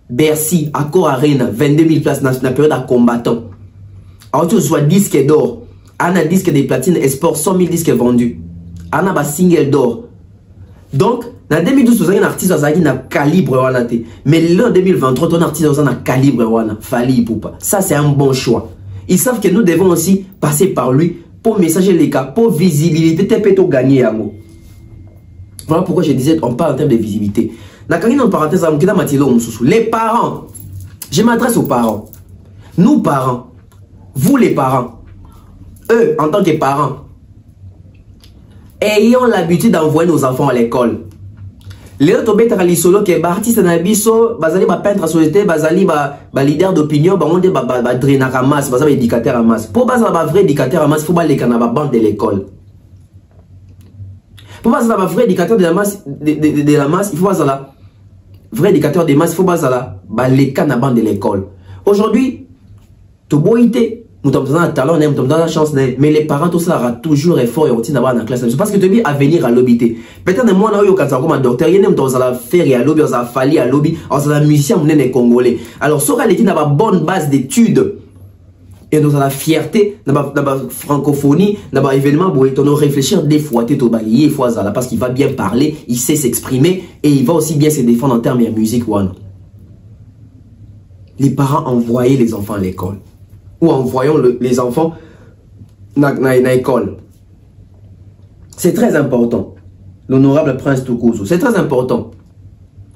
Bercy, Accor Arena, 22 000 places dans la période de combattant. Auto soit disque d'or. On a disque de platine et sport, 100 000 disques vendus. On a un single d'or. Donc, en 2012, nous avons un artiste qui a un calibre. Mais là, en 2023, on a un artiste qui a un calibre. Fali Poupa. Ça, c'est un bon choix. Ils savent que nous devons aussi passer par lui. Pour messager les cas, pour visibilité, tu peux gagner. Voilà pourquoi je disais, on parle en termes de visibilité. Les parents, je m'adresse aux parents. Nous parents, vous les parents, eux en tant que parents, ayons l'habitude d'envoyer nos enfants à l'école. Les autres bêtes solo que artiste nabiso, bazali ba peintre société, bazali ba leader d'opinion, ba onde ba drainer à masse, bazali éducateur à masse. Pour bazali ba vrai éducateur à masse, faut ba les canaba bande de l'école. Pour bazali ba vrai éducateur de la masse de la masse, il faut bazali vrai éducateur de masse, il faut bazali ba les canaba bande de l'école. Aujourd'hui, tout boité. Nous avons un talent, nous avons la chance, mais les parents, tout ça, aura toujours effort et routine d'avoir dans la classe. Parce que tu as à venir à l'obité. Peut-être que moi, quand tu as un docteur, il y a un faire à lobby, on a fallu à lobby, on a un musicien, on est congolais. Alors, ce qui est une bonne base d'études, et nous avons la fierté, dans la francophonie, dans l'événement, on doit réfléchir des fois, parce qu'il va bien parler, il sait s'exprimer, et il va aussi bien se défendre en termes de musique. Les parents envoyaient les enfants à l'école. Ou envoyons les enfants dans l'école. C'est très important. L'honorable prince Tukuzu, c'est très important.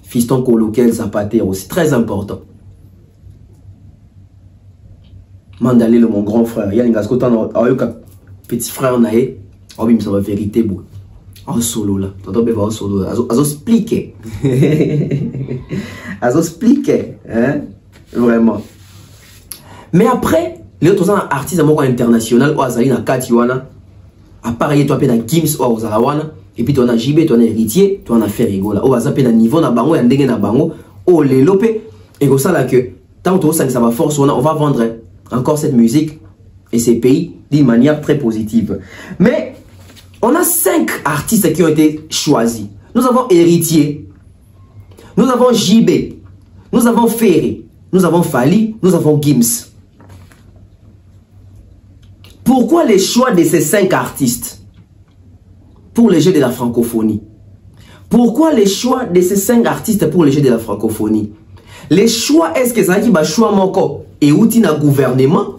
Fiston Kolokel Zapatero, c'est très important. Mandalé, mon grand frère, il y a un petit frère, naé, oh, ça va vérité, en solo là, en solo, à expliquer. À expliquer, hein, vraiment. Mais après, les autres artistes internationaux, ou Azali na Katiwana, appareil toi pe na Gims ou Ozalawana, et puis tu as JB, tu as héritier, tu as fait rigola. Ou Azali na niveau na bango, yandenge na bango, ou les lopé, et comme ça là que, tant que ça va force, on va vendre encore cette musique et ces pays d'une manière très positive. Mais, on a 5 artistes qui ont été choisis. Nous avons héritier, nous avons JB, Nous avons Ferré, nous avons Fally, nous avons Gims. Pourquoi les choix de ces 5 artistes pour les Jeux de la francophonie? Pourquoi les choix de ces 5 artistes pour les Jeux de la francophonie? Les choix, est-ce que ça qui va choix moko et outil na gouvernement?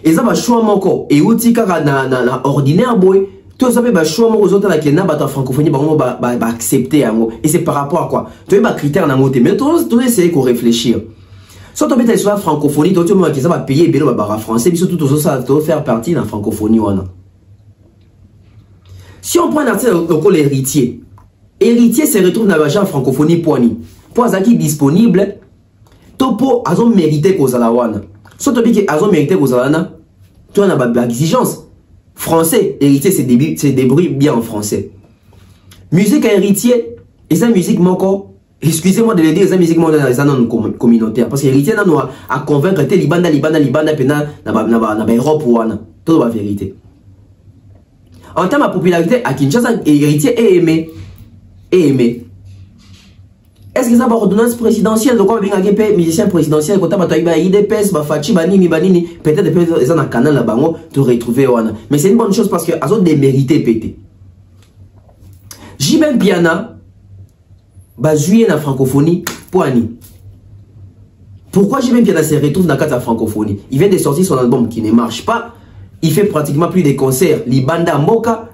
Et ça va choix moko et outil kaka na ordinaire boy? Tout ça va choix moko aux autres là qui na ba francophonie ba accepter yango. Et c'est par rapport à quoi? Tu as critère na moté, mais tout essayer qu'on réfléchir. Soit tu mets sur la francophonie, tu as qui ça va payer bélo ba français, puis surtout tout ça doit faire partie de la francophonie wana. Si on prend un artiste donc l'héritier. Héritier se retrouve dans la francophonie poigny. Pour qui disponible, topo azon mérité qu'on la wana. Soit tu dis que azon mérité qu'on la tu as une exigence. Français, héritier se débrouille bien en français. Musique à héritier, et ça musique moko, excusez-moi de le dire, ça musique moko dans les communautaires. Parce que héritier n'a à convaincre que libanda pena na Europe wana. Tout la vérité. En termes de popularité, à Kinshasa, héritier est aimé. Est-ce que ça va ordonnance présidentielle? Donc, on va bien musicien présidentiel, quand on va IDPS, Fachi, Banini, peut-être que dans un canal là-bas, tu retrouver. Mais c'est une bonne chose parce que elles ont des mérités pétés. J.B. Piana, jouer dans la francophonie, poigny. Pourquoi J.B. Piana se retrouve dans la francophonie? Il vient de sortir son album qui ne marche pas. Il fait pratiquement plus de concerts. Libanda Moka,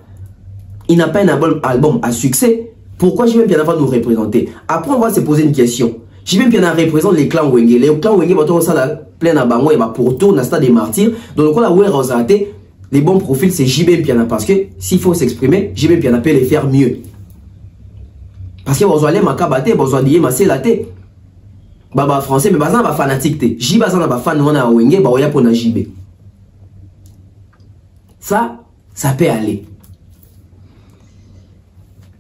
il n'a pas un album à succès. Pourquoi J.B. Piana va nous représenter? Après, on va se poser une question. J.B. Piana représente les clans Wenge. Les clans Wenge vont ça plein à Bango et pour tourner dans le stade des martyrs. Donc, là où est les bons profils, c'est J.B. Piana. Parce que s'il faut s'exprimer, J.B. Piana peut les faire mieux. Parce que vous allez m'accabater, vous allez m'asselater. Baba français, mais bazan va fanatique. J.B. bazan va fan wana Wenge, ba oya pour na J.B. Ça peut aller.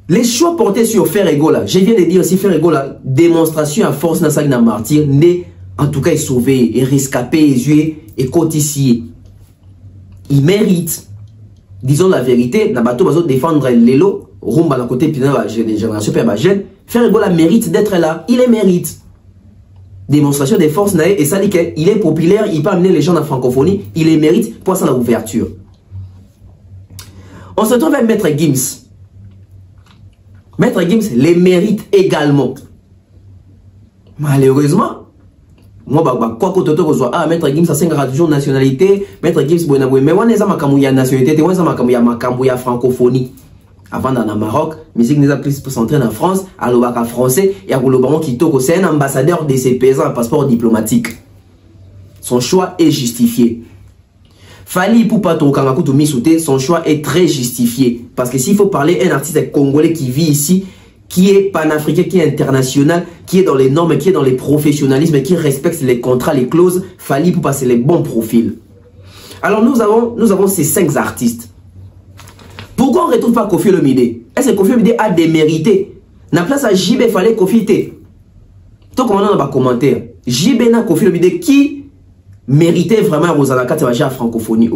Les choix portés sur Ferrego là, je viens de dire aussi Ferrego là, démonstration à force dans sa martyr, né en tout cas est sauvé, est rescapé, est cotissé. Il mérite, disons la vérité, na bateau bazo défendre l'élo, rumba la côté puis la génération super jeune, Ferrego là mérite d'être là, il les mérite. Démonstration de force et ça dit qu'il est populaire, il peut amener les gens dans la francophonie, il les mérite pour ça l'ouverture. On se retrouve avec Maître Gims. Maître Gims les mérite également. Malheureusement, moi, quoi que tu sois, Maître Gims a 5 toujours nationalité, Maître Gims, mais on est à nationalité, on est à francophonie. Avant dans le Maroc, musique n'est pas plus s'entraîner en France, à l'Obaka français, et à l'Obaron qui toque, c'est un ambassadeur de ses paysans, un passeport diplomatique. Son choix est justifié. Fally Ipupa Kangakutu Misute, son choix est très justifié. Parce que s'il faut parler un artiste congolais qui vit ici, qui est panafricain, qui est international, qui est dans les normes, qui est dans les professionnalismes, qui respecte les contrats, les clauses, Fally Ipupa, c'est les bons profils. Alors nous avons ces 5 artistes. Pourquoi on ne retrouve pas Koffi Olomide? Est-ce que Koffi Olomide a démérité? Na place à JB, il fallait Koffi T. Tout comme on a un commentaire. JB na Koffi Olomide qui méritait vraiment Rosanaka Tavaja à francophonie.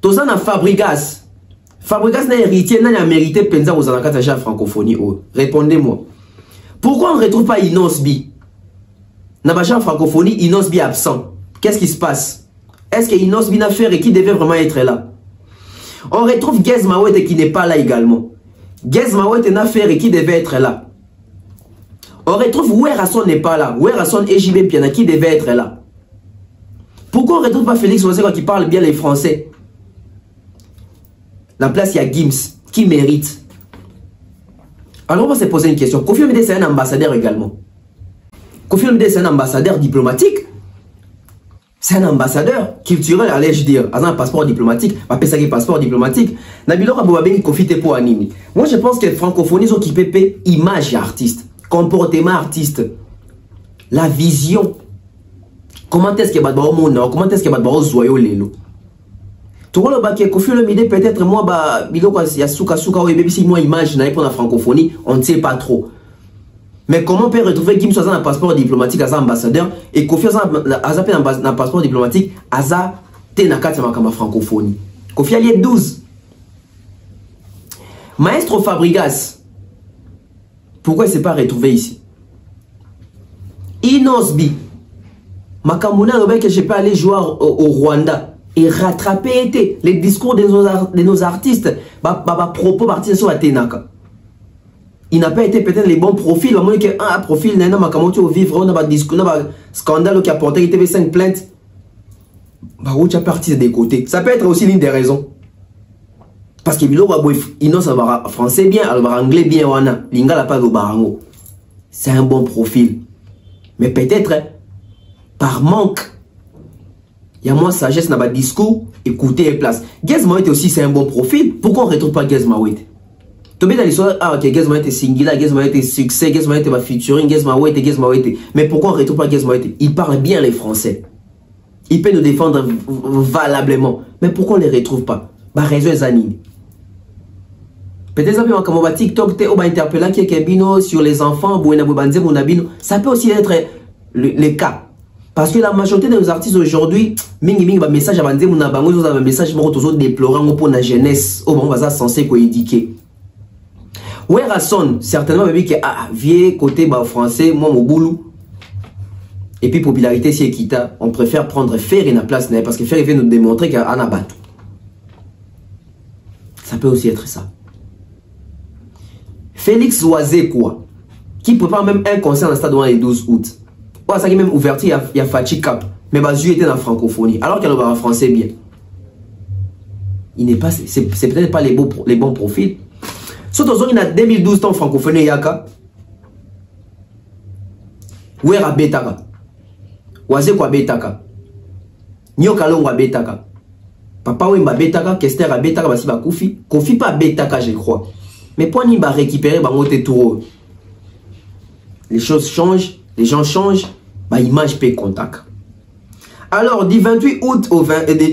Tout ça na Fabregas. Fabregas n'a héritier, n'a mérité Penza Rosanaka Tavaja à francophonie. Répondez-moi. Pourquoi on ne retrouve pas Inosbi? Na Baja francophonie, Inosbi absent. Qu'est-ce qui se passe? Est-ce que Inosbi n'a fait et qui devait vraiment être là? On retrouve Gez Mawete qui n'est pas là également. Gez Mawete n'a fait et qui devait être là. On retrouve Werrason n'est pas là. Werrason et J.B. Piana qui devait être là. Pourquoi on ne retrouve pas Félix Ossego qui parle bien les Français? La place, il y a Gims qui mérite. Alors on va se poser une question. Koffi Olomide c'est un ambassadeur également. Koffi Olomide c'est un ambassadeur diplomatique. C'est un ambassadeur culturel, allais-je dire. Avec un passeport diplomatique, on appelle ça un passeport diplomatique. Nabilo Rabouabeni Koffi pour anime. Moi je pense que francophonie sont qui pépé image artiste, comportement artiste, la vision. Comment est-ce que Badbaro Mona, comment est-ce que Badbaro Zoyo Lelo. Tout le monde Koffi Olomide peut-être moi bah bilo quoi ya souka ou bébé si moi image na pour la francophonie, on ne sait pas trop. Mais comment on peut retrouver Gims dans un passeport diplomatique à un ambassadeur et Koffi dans un passeport diplomatique à un Tenakati ma francophonie. Koffi allié 12. Maestro Fabregas, pourquoi il ne s'est pas retrouvé ici? Inosbi. Makamuna que je peux aller jouer au Rwanda et rattraper les discours de nos artistes. Propos partis sur la Tenaka. Il n'a pas été peut-être les bons profils. Il y a un profil, il y a un vivre, on a un discours, on a un scandale qui a porté TV5 plainte. Tu as parti des côtés. Ça peut être aussi l'une des raisons. Parce que il a français bien, anglais bien, lingala pas barango. C'est un bon profil. Mais peut-être, par manque, il y a moins de sagesse dans le discours, écouter et place. Gez Mawete aussi, c'est un bon profil. Pourquoi on ne retrouve pas Gez Mawete? Tu peux dans l'histoire, ah ok, Gez Mawete singular, Gez Mawete succès, Gez Mawete va featuring, Gez Mawete. Mais pourquoi on ne retrouve pas Gez Mawete? Il parle bien les Français. Il peut nous défendre valablement. Mais pourquoi on ne les retrouve pas? Bah, raison est Zanine. Peut-être que comme TikTok, tu as interpellé quelqu'un sur les enfants, ça peut aussi être le cas. Parce que la majorité de nos artistes aujourd'hui, mingi ba message à banze muna bango zo ba message moko tozo déplorant pour la jeunesse au bon baza censé ko éduquer. Ouais Rasson certainement baby que vieux côté ba français moi mon boulot. Et puis popularité si Ekita, on préfère prendre Ferry na place parce que Ferry vient nous démontrer qu'il y a un abattu. Ça peut aussi être ça. Félix Oisé quoi, qui prépare même un concert dans le stade le 12 août. Oh, ça qui même ouverture, il y a Fatih Cap. Mais Bazu était dans la francophonie. Alors qu'il y a le français bien. Il n'est pas, c'est peut-être pas les bons profils. Surtout il y a 2012 dans la francophonie Yaka. Ouera Betaka. Oisé quoi Betaka. Nyokalongwa Betaka. Papa Wemba Betaka, Kester a Betaka, Basiba Koufi. Kofi pas Betaka, je crois. Mais pour n'y va récupérer, bah, les choses changent, les gens changent, bah, image paie contact. Alors, du 28 août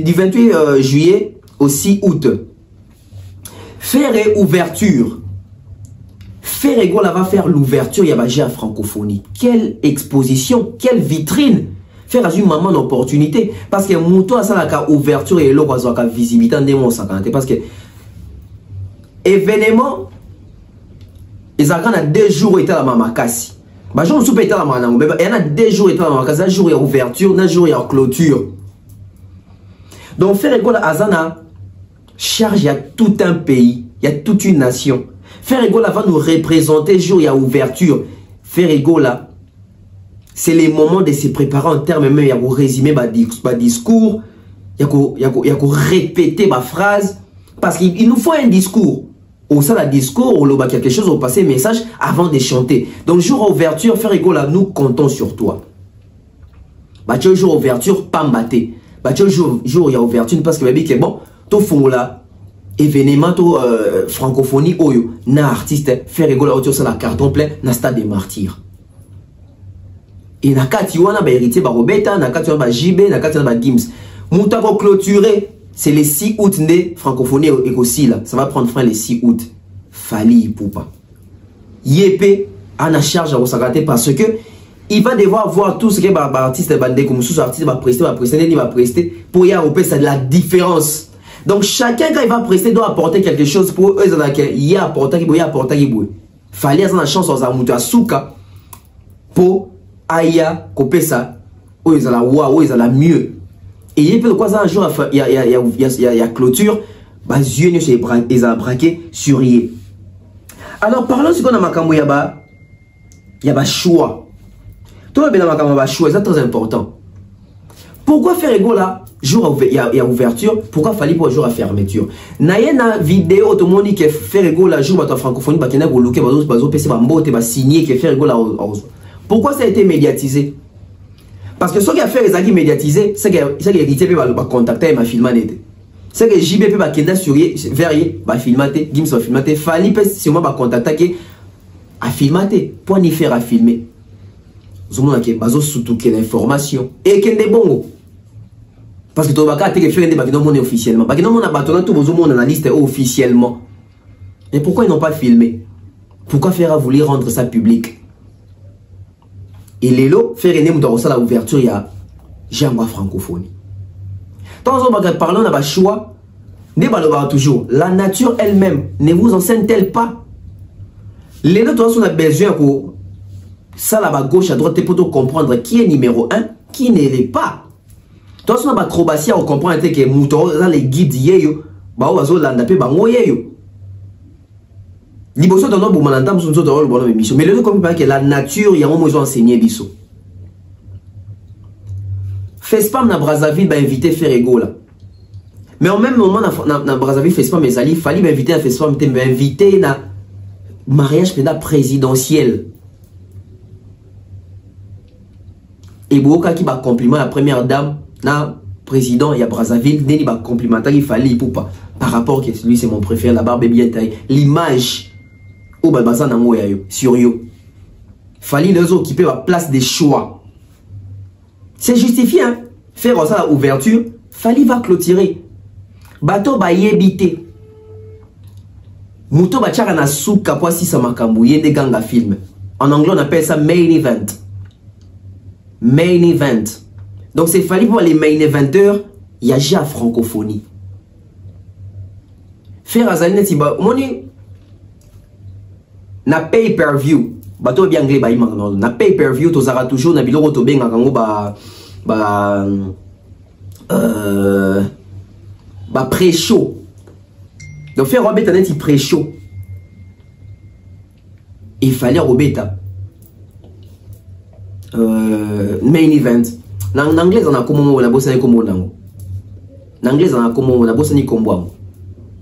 du 28 juillet au 6 août, faire ouverture. Ferrego là va faire l'ouverture, il y a la francophonie. Quelle exposition, quelle vitrine. Faire une maman d'opportunité. Parce que Mouto a ça la ouverture et l'eau a visibilité en démon 50. Parce que événement, ils ont 2 jours été à la Mamakasi. Bah, je ne suis pas été à la Mamakasi. Il y en a 2 jours été à la Mamakasi. Un jour il y a ouverture, un jour il y a clôture. Donc, Ferrego là, Azana charge, il y a tout un pays, il y a toute une nation. Ferrego là va nous représenter le jour où il y a ouverture. Ferrego là, c'est les moments de se préparer en termes même, il y a pour résumer ma discours, il y a pour répéter ma phrase. Parce qu'il nous faut un discours. Au sein d'un discours, on a quelque chose, on passe un message avant de chanter. Donc, jour ouverture, Ferrego là, nous comptons sur toi. Bah, tu jour ouverture, pas m'batté. Bah, tu jour il y a ouverture, parce que baby, que bon, tout fond là, événement, tout francophonie, oyo, na artiste, Ferrego là, autour sur la carton plein, na stade des martyrs. Et na kati wana ba héritier ba Robeta, na kati wana ba JB, na kati wana ba Gims. Mouta ko clôturer. C'est le 6 août né francophonie et aussi là. Ça va prendre fin le 6 août. Fali Poupa. Yépé a la charge à resagater parce que il va devoir voir tout ce que les artistes bandés comme sous artistes va prester pour y avoir c'est de la différence. Donc chacun quand il va prester doit apporter quelque chose pour eux il y a apporter qui apporter. Fali a la chance aux amutu asuka pour aya couper ça. Eux ils la wa, ils la mieux. Et il peut quoi ça un jour il y a clôture, bah yeux ils ont braqué sur y. Alors parlons ce qu'on a makambo y a choix. Toi bien makambo ba choix, c'est très important. Pourquoi faire ego là jour il y a ouverture, pourquoi fallait pour jour à fermeture. Na yena vidéo tout le monde dit que faire ego là jour ba francophonie ba kena ko loquer ba PC ba mbote ba signer que faire ego là. Pourquoi ça a été médiatisé? Parce que ce qui a fait les acquis médiatisés, c'est que l'héritier peut contacter et m'a filmé. C'est que JB peut kenda sur verrier, va filmer, Gims va filmer, Fali peut si moi va contacter à filmer, pour n'y faire à filmer. Vous avez bazo surtout quelle information et quel des bons. Parce que tu vas faire que faire des bagnos monnaie officiellement. Bagnos monnaie bâtonne tout vos monde analyste officiellement. Mais pourquoi ils n'ont pas filmé? Pourquoi faire à vouloir rendre ça public? Et les lots, faire une la ouverture, il y a Jambois francophonie. Tant que parlons de choix, toujours, la nature elle-même ne vous enseigne-t-elle pas? Les lots, on a besoin pour ça là-bas gauche à droite pour comprendre qui est numéro 1, qui ne l'est pas. Toi, si on a acrobatie, on comprend que mouton dans les guides yeyo, bah on va l'andaper bango yeyo. Liboso dans nos boumanatam sont tous dans le bon émission. Mais le truc comme que la nature, il y a un moment où ils ont enseigné biso. FESPAM na Brazzaville va inviter Ferrego là. Mais en même moment na Brazzaville FESPAM mais il fallait m'inviter à FESPAM, m'inviter na mariage présidentiel. Et Boka qui va compliment la première dame na président il y a Brazzaville n'est pas complimentaire il fallait pour pas par rapport que lui c'est mon préféré la barbe est bien taillée l'image au babaza na moya yo sur yo fallait les occuper la place des choix c'est justifié hein faire ça la ouverture fallait va clôturer bateau ba yebité muto ba tchaka na souka kwa si sa makambu yende ganga film en anglais on appelle ça main event. Main event. Donc c'est fallu pour les main eventeurs, il y a déjà francophonie. Faire azalina tiba, moni na pay-per-view. Bato bien anglais ba imang na pay-per-view to zara toujours na biloko to benga kango ba pré-show. Donc faire Robeta net pré-show. Il fallait Robeta main event. En anglais on a comment on a bossé comme on en anglais on a comment on a bossé ni comme moi.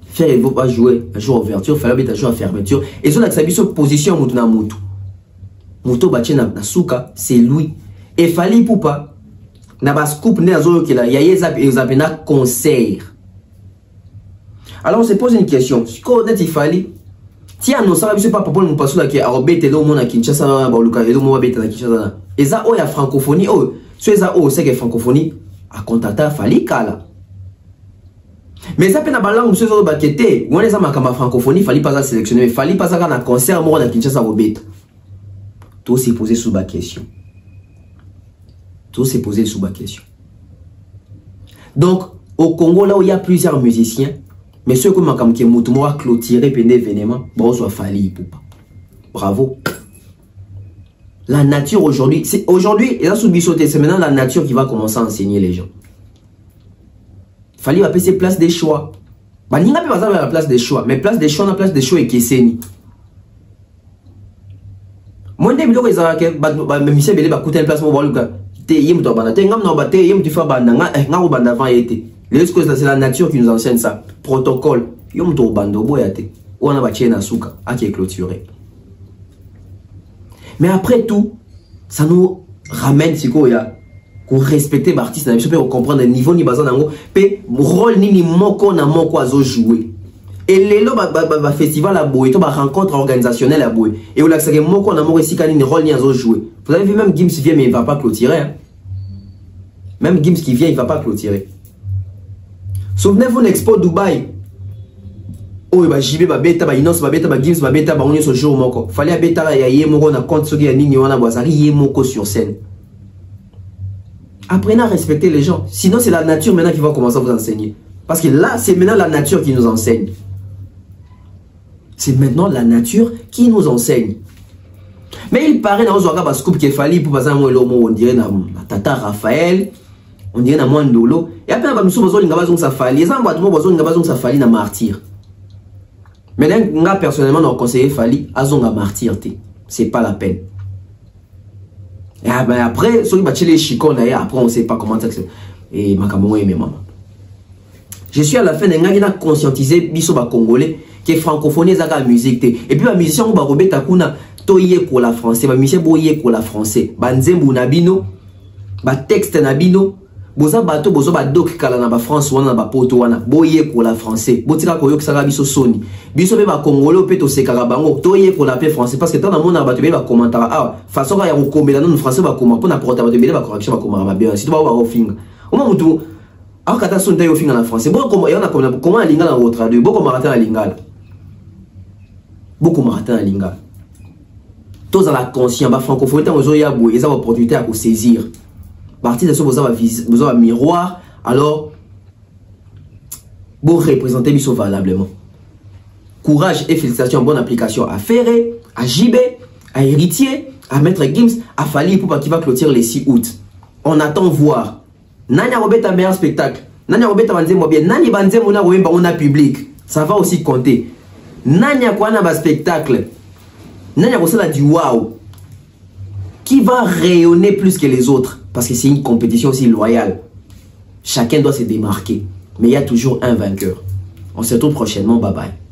Faire il faut pas jouer un jour ouverture, faire Robeta jouer à fermeture. Et son accès sur position mutu na mutu. Muto bache na souka, c'est lui. Et fallait pour pas na ba scoop ne azo que là, il y a ezapena concert. Alors on se pose une question. Si qu'on il fallait tiens non ça va pas pour mon passo là qui a Robeta do mon à Kinshasa ba luka do mo Robeta na Kinshasa. Et ça oh la francophonie oh c'est ça oh c'est que francophonie a contacté fallait kala. Mais ça peut na balangue monsieur zo bakete, on les a makamba francophonie fallait pas sélectionner, mais fallait pas ça na concert mo na Kinshasa Robeta. Tout s'est posé sous ma question. Tout s'est posé sous ma question. Donc, au Congo, là où il y a plusieurs musiciens, mais ceux comme Makamke Moutoumou a clôturé pendant l'événement, bon, soit fallu pour pas. Bravo. La nature aujourd'hui, c'est aujourd'hui, et là sous Bissoté, c'est maintenant la nature qui va commencer à enseigner les gens. Fallait appeler ces places des choix. Bah, n'y a pas besoin de la place des choix, mais place des choix, la place des choix et Kesseni. Moi, je suis monsieur Belé va coûter un placement pour le gars. C'est la nature qui nous enseigne ça. Protocole. Mais après tout, ça nous ramène qu'on respecte l'artiste, qu'on comprendre le niveau ni bazan nango, pe rôle ni moko na moko azo jouer. Et les lots festival à Boé, tout rencontre organisationnelle à Boé. Et où l'accès moko na moko ici quand ni rôle ni azo jouer. Vous avez vu même Gims vient mais il va pas clôturer. Hein? Même Gims qui vient il va pas clôturer. Souvenez-vous l'expo Dubaï. Oh bah JB ba beta ba Inos ba beta ba Gims ba beta ba on est ce jour moko. Fallait beta ya yé moko na compte sogi ya nini wana boisari yé moko sur scène. Apprenez à respecter les gens. Sinon c'est la nature maintenant qui va commencer à vous enseigner. Parce que là c'est maintenant la nature qui nous enseigne. C'est maintenant la nature qui nous enseigne. Mais il paraît dans un scoop qu'il fallait pour passer on dirait na Tata Raphaël, on dirait na Mwandolo. Et après on nous besoin d'ingabazon ça fallait. Les gens ont besoin d'ingabazon ça fallait na martyr. Mais là personnellement on conseillé fallait azonga martyr té. C'est pas la peine. Et après celui qui les chicons là après on sait pas comment ça et makambo et maman. Je suis à la fin d'un gars conscientisé biso ba congolais que francophonie est la musique et puis la musicien on va Robeta kuna toye ko la français ba musicien boye ko la français ba nzembu na bino ba texte na bino boza bato bozo ba doc kala na ba France wana ba poto wana boye ko la français botika ko yo kisaka biso soni biso be ba congolais pe to sekaka bango toye ko la paix français parce que tant na mona bato be ba commentaire ah façon ya ko kombela non français ba koma pour na porter bato be ba correction ba koma ba bien si to ba ofinga o mo mutu alors quand on est au final en français, beaucoup comment linga na traduire, beaucoup marathon à lingala, beaucoup marathon à lingala. Tous à la conscience, bah francophonie, on a yabou, ils ont l'opportunité à saisir. Partir de ce vous avez un miroir, alors vous représentez biso valablement. Courage et félicitations, bonne application à Ferré, à JB, à Héritier, à Maître Gims, à Fali Ipupa qui va clôturer les 6 août. On attend voir. Nanya Robert a meilleur spectacle. Nanya Robert a bien. Nanya Banzem on a public. Ça va aussi compter. Nanya Kwana ba spectacle. Nanya Kosala du wow. Qui va rayonner plus que les autres. Parce que c'est une compétition aussi loyale. Chacun doit se démarquer. Mais il y a toujours un vainqueur. On se retrouve prochainement. Bye bye.